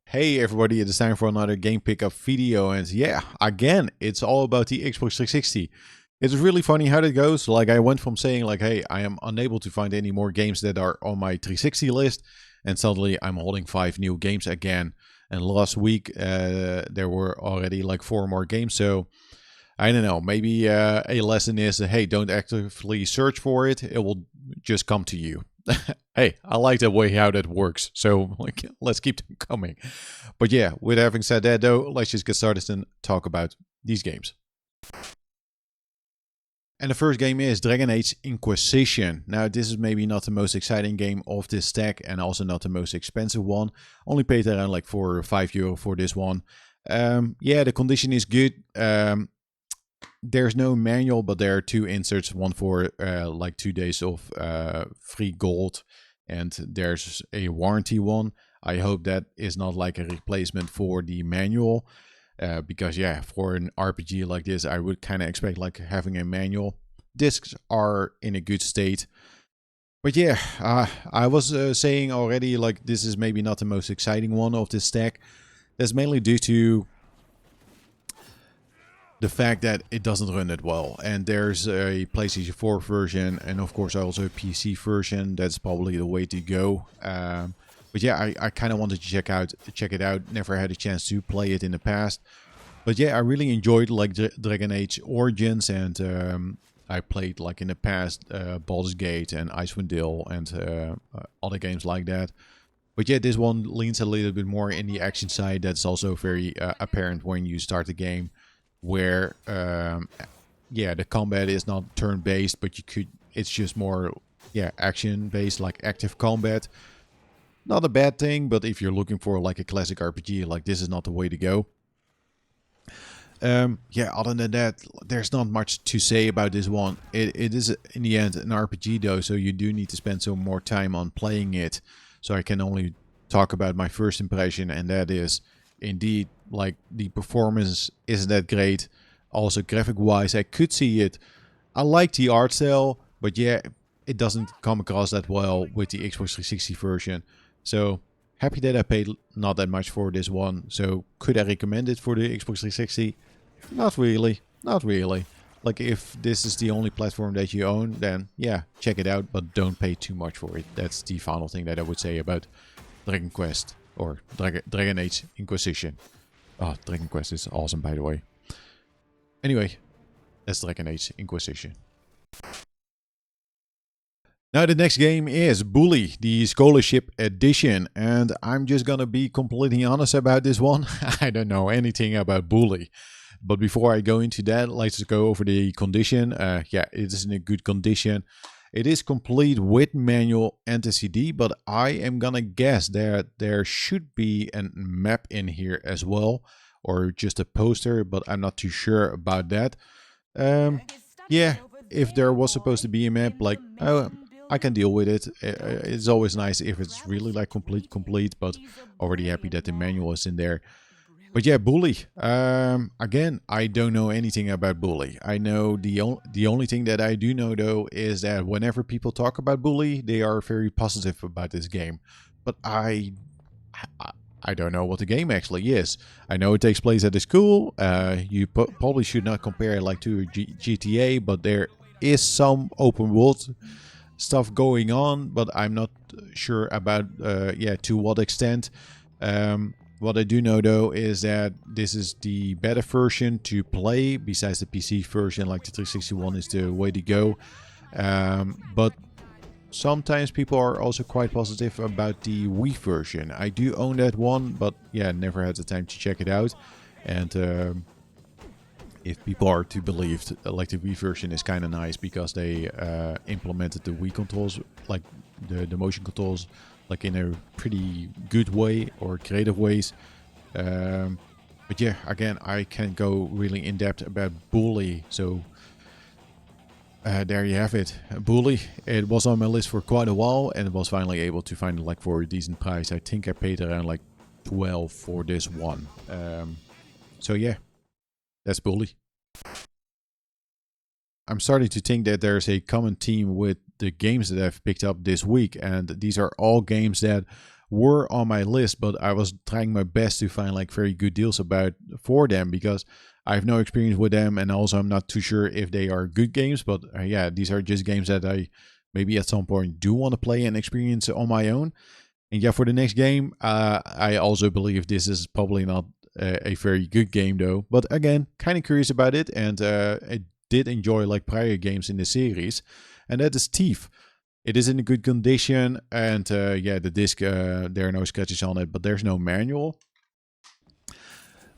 Hey everybody, it is time for another game pickup video, and yeah, again, it's all about the Xbox 360. It's really funny how that goes. Like, I went from saying like, hey, I am unable to find any more games that are on my 360 list, and suddenly I'm holding 5 new games again. And last week there were already like 4 more games, so I don't know, maybe a lesson is, hey, don't actively search for it, it will just come to you. Hey, I like the way how that works, so like, let's keep them coming. But yeah, with having said that though, let's just get started and talk about these games. And the first game is Dragon Age Inquisition. Now, this is maybe not the most exciting game of this stack, and also not the most expensive one. Only paid around like €4 or €5 for this one. Yeah, the condition is good. There's no manual, but there are 2 inserts, one for like 2 days of free gold, and there's a warranty one. I hope that is not like a replacement for the manual, because yeah, for an RPG like this, I would kind of expect like having a manual. Discs are in a good state. But yeah, I was saying already, like, this is maybe not the most exciting one of this stack. That's mainly due to the fact that it doesn't run that well, and there's a PlayStation 4 version, and of course also a PC version. That's probably the way to go. But yeah, I kind of wanted to check it out. Never had a chance to play it in the past, but yeah, I really enjoyed like Dragon Age Origins, and I played like in the past Baldur's Gate and Icewind Dale and other games like that. But yeah, this one leans a little bit more in the action side. That's also very apparent when you start the game, where yeah, the combat is not turn-based, but it's just more, yeah, action-based, like active combat. Not a bad thing, but if you're looking for like a classic RPG, like, this is not the way to go. Yeah, other than that, there's not much to say about this one. It is in the end an RPG though, so you do need to spend some more time on playing it. So I can only talk about my first impression, and that is, indeed, like, the performance isn't that great. Also, graphic wise, I could see it. I like the art style, but yeah, it doesn't come across that well with the Xbox 360 version. So happy that I paid not that much for this one. So could I recommend it for the Xbox 360? Not really, not really. Like, if this is the only platform that you own, then yeah, check it out, but don't pay too much for it. That's the final thing that I would say about Dragon Quest, or Dragon Age Inquisition. Oh, Dragon Quest is awesome, by the way. Anyway, that's Dragon Age Inquisition. Now the next game is Bully, the Scholarship Edition, and I'm just gonna be completely honest about this one. I don't know anything about Bully. But before I go into that, let's go over the condition. Yeah, it is in a good condition. It is complete with manual and a CD, but I am gonna guess that there should be a map in here as well, or just a poster, but I'm not too sure about that. Yeah, if there was supposed to be a map, like, I can deal with it. It's always nice if it's really like complete, but already happy that the manual is in there. But yeah, Bully. Again, I don't know anything about Bully. I know the only thing that I do know though is that whenever people talk about Bully, they are very positive about this game. But I don't know what the game actually is. I know it takes place at a school. You probably should not compare it like to GTA, but there is some open world stuff going on, but I'm not sure about yeah, to what extent. What I do know though is that this is the better version to play, besides the PC version. Like, the 361 is the way to go. But sometimes people are also quite positive about the Wii version. I do own that one, but yeah, never had the time to check it out. And if people are to believe, like, the Wii version is kind of nice because they implemented the Wii controls, like the motion controls, like in a pretty good way, or creative ways. But yeah, again, I can't go really in depth about Bully, so There you have it, Bully. It was on my list for quite a while and was finally able to find it like for a decent price. I think I paid around like 12 for this one. So yeah, that's Bully. I'm starting to think that there's a common theme with the games that I've picked up this week, and these are all games that were on my list, but I was trying my best to find like very good deals for them because I have no experience with them, and also I'm not too sure if they are good games. But yeah, these are just games that I maybe at some point do want to play and experience on my own. And yeah, for the next game, I also believe this is probably not a very good game though. But again, kind of curious about it, and I did enjoy like prior games in the series, and that is Thief. It is in a good condition, and yeah, the disc, there are no scratches on it, but there's no manual.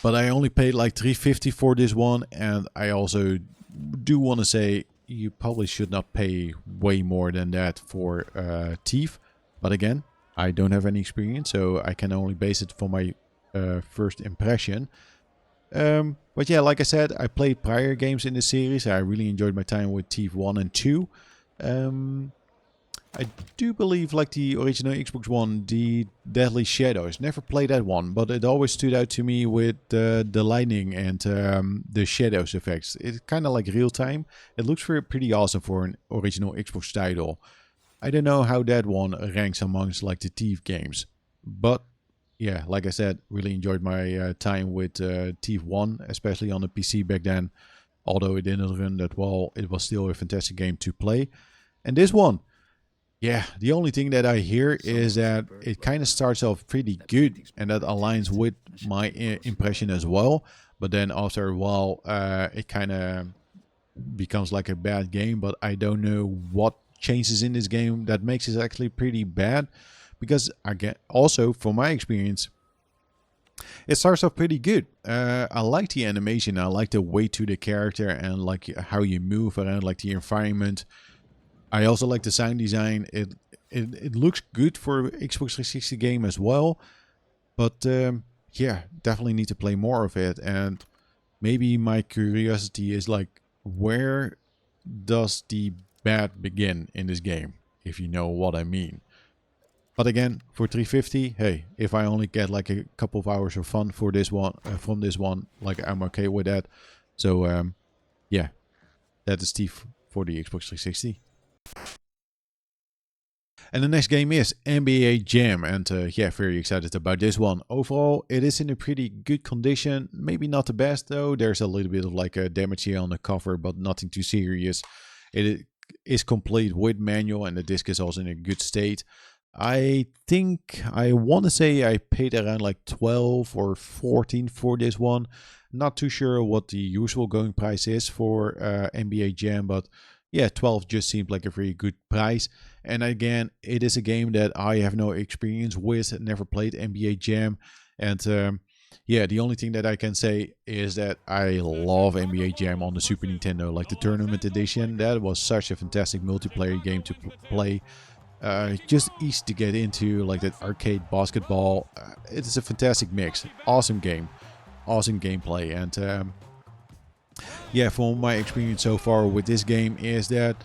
But I only paid like $3.50 for this one, and I also do want to say you probably should not pay way more than that for Thief. But again, I don't have any experience, so I can only base it for my first impression. But yeah, like I said, I played prior games in the series. I really enjoyed my time with Thief 1 and 2. I do believe, like the original Xbox One, the Deadly Shadows. Never played that one, but it always stood out to me with the lightning and the shadows effects. It's kind of like real time. It looks pretty awesome for an original Xbox title. I don't know how that one ranks amongst like the Thief games, but yeah, like I said, really enjoyed my time with Thief 1, especially on the PC back then. Although it didn't run that well, it was still a fantastic game to play. And this one, yeah, the only thing that I hear is that it kind of starts off pretty good, and that aligns with my impression as well. But then after a while, it kind of becomes like a bad game. But I don't know what changes in this game that makes it actually pretty bad. Because again, also from my experience, it starts off pretty good. I like the animation, I like the weight to the character, and like how you move around, like the environment. I also like the sound design. It looks good for Xbox 360 game as well. But yeah, definitely need to play more of it. And maybe my curiosity is like, where does the bad begin in this game? If you know what I mean. But again, for $3.50, hey, if I only get like a couple of hours of fun for this one, from this one, like I'm okay with that. So yeah, that is Thief for the Xbox 360. And the next game is NBA Jam, and yeah, very excited about this one. Overall, it is in a pretty good condition. Maybe not the best though. There's a little bit of like a damage here on the cover, but nothing too serious. It is complete with manual, and the disc is also in a good state. I think I want to say I paid around like 12 or 14 for this one. Not too sure what the usual going price is for NBA Jam, but yeah, 12 just seemed like a very good price. And again, it is a game that I have no experience with, never played NBA Jam. And yeah, the only thing that I can say is that I love NBA Jam on the Super Nintendo, like the Tournament Edition. That was such a fantastic multiplayer game to play. Just easy to get into, like that arcade basketball. It is a fantastic mix. Awesome game. Awesome gameplay. And yeah, from my experience so far with this game is that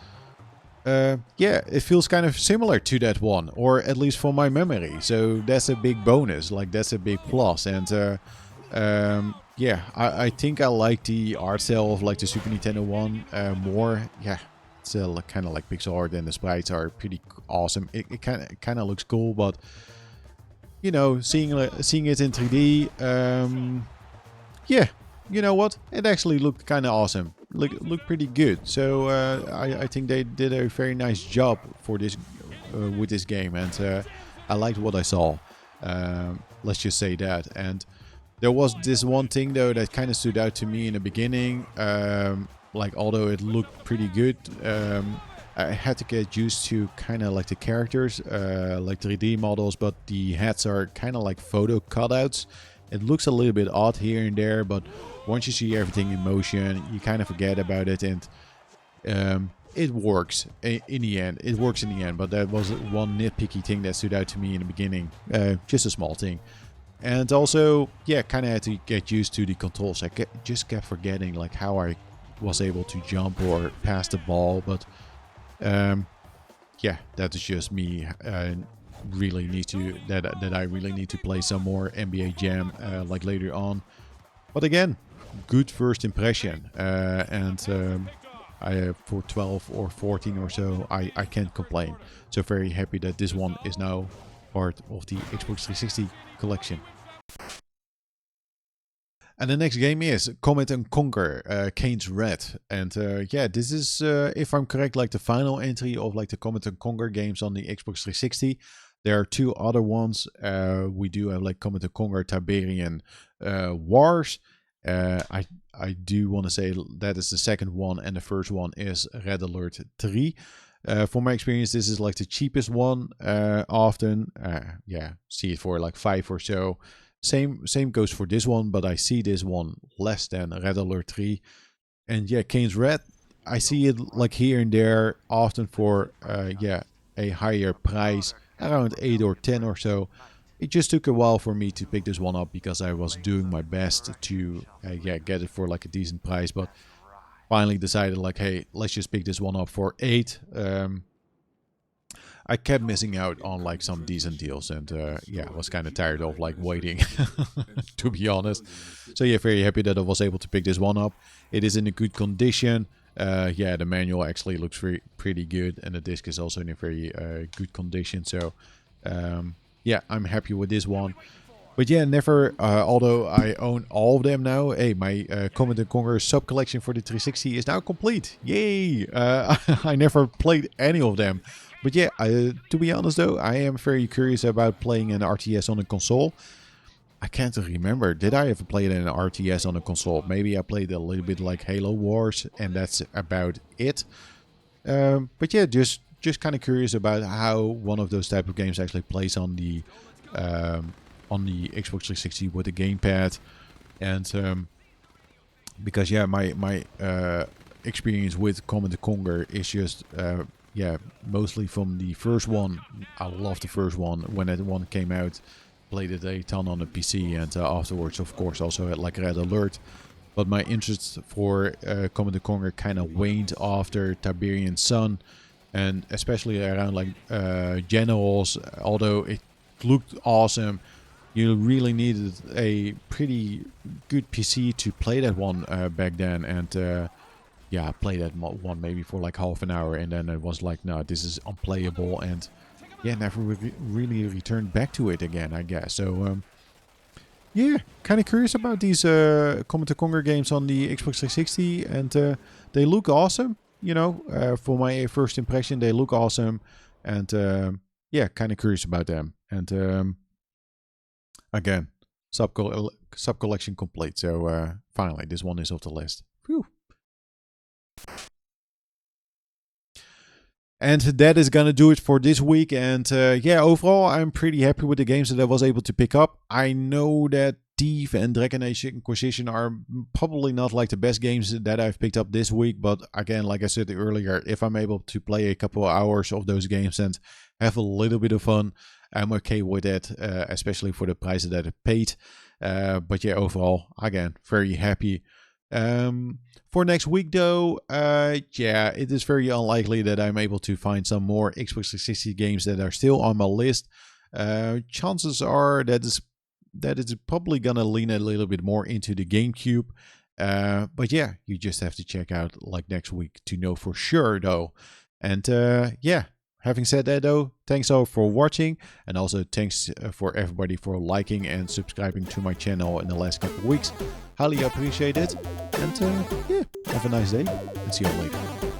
yeah, it feels kind of similar to that one, or at least from my memory. So that's a big bonus, like that's a big plus. And yeah, I think I like the art style of like the Super Nintendo one more. Yeah, it's kind of like pixel art, and the sprites are pretty awesome. It kind of looks cool, but you know, seeing it in 3D, yeah, you know what? It actually looked kind of awesome. Looked pretty good. So I think they did a very nice job for this with this game, and I liked what I saw. Let's just say that. And there was this one thing though that kind of stood out to me in the beginning. Like although it looked pretty good, I had to get used to kind of like the characters, like 3D models, but the heads are kind of like photo cutouts. It looks a little bit odd here and there, but once you see everything in motion, you kind of forget about it, and it works in the end. It works in the end, but that was one nitpicky thing that stood out to me in the beginning. Just a small thing. And also, yeah, kind of had to get used to the controls. I just kept forgetting like how I was able to jump or pass the ball, but yeah, that is just me. Really need to that I really need to play some more NBA Jam like later on. But again, good first impression, and for 12 or 14 or so, I can't complain. So very happy that this one is now part of the Xbox 360 collection. And the next game is Command and Conquer, Kane's Red. And yeah, this is, if I'm correct, like the final entry of like the Command and Conquer games on the Xbox 360. There are two other ones. We do have like Command and Conquer Tiberian Wars. I do want to say that is the second one, and the first one is Red Alert 3. For my experience, this is like the cheapest one. Often, yeah, see it for like 5 or so. Same goes for this one, but I see this one less than Red Alert 3. And yeah, Kane's Red, I see it like here and there, often for yeah, a higher price, around 8 or 10 or so. It just took a while for me to pick this one up because I was doing my best to yeah, get it for like a decent price, but finally decided like, hey, let's just pick this one up for 8. I kept missing out on like some decent deals, and yeah, I was kind of tired of like waiting, to be honest. So yeah, very happy that I was able to pick this one up. It is in a good condition. Yeah, the manual actually looks pretty good, and the disc is also in a very good condition. So yeah, I'm happy with this one. But yeah, never, although I own all of them now, hey, my Command & Conquer sub-collection for the 360 is now complete. Yay! I never played any of them. But yeah, to be honest though, I am very curious about playing an RTS on a console. I can't remember. Did I ever play an RTS on a console? Maybe I played a little bit like Halo Wars, and that's about it. But yeah, just kind of curious about how one of those type of games actually plays on the Xbox 360 with the gamepad. And because yeah, my experience with Command & Conquer is just yeah, mostly from the first one. I love the first one when that one came out. Played it a ton on the PC, and afterwards, of course, also had like Red Alert. But my interest for Command & Conquer kind of waned after Tiberian Sun, and especially around like Generals. Although it looked awesome, you really needed a pretty good PC to play that one back then, and yeah, I played that one maybe for like half an hour, and then it was like, no, this is unplayable, and yeah, never really returned back to it again, I guess. So yeah, kind of curious about these Command & Conquer games on the Xbox 360, and they look awesome. You know, for my first impression, they look awesome, and yeah, kind of curious about them. And again, sub collection complete. So finally, this one is off the list. Phew. And that is gonna do it for this week. And yeah, overall, I'm pretty happy with the games that I was able to pick up. I know that Thief and Dragon Age Inquisition are probably not like the best games that I've picked up this week. But again, like I said earlier, if I'm able to play a couple of hours of those games and have a little bit of fun, I'm okay with that, especially for the price that I paid. But yeah, overall, again, very happy. For next week though, yeah, it is very unlikely that I'm able to find some more Xbox 360 games that are still on my list. Chances are that it's probably gonna lean a little bit more into the GameCube. But yeah, you just have to check out like next week to know for sure though. And yeah, having said that though, thanks all for watching, and also thanks for everybody for liking and subscribing to my channel in the last couple of weeks. Highly appreciate it. And yeah, have a nice day, and see you all later.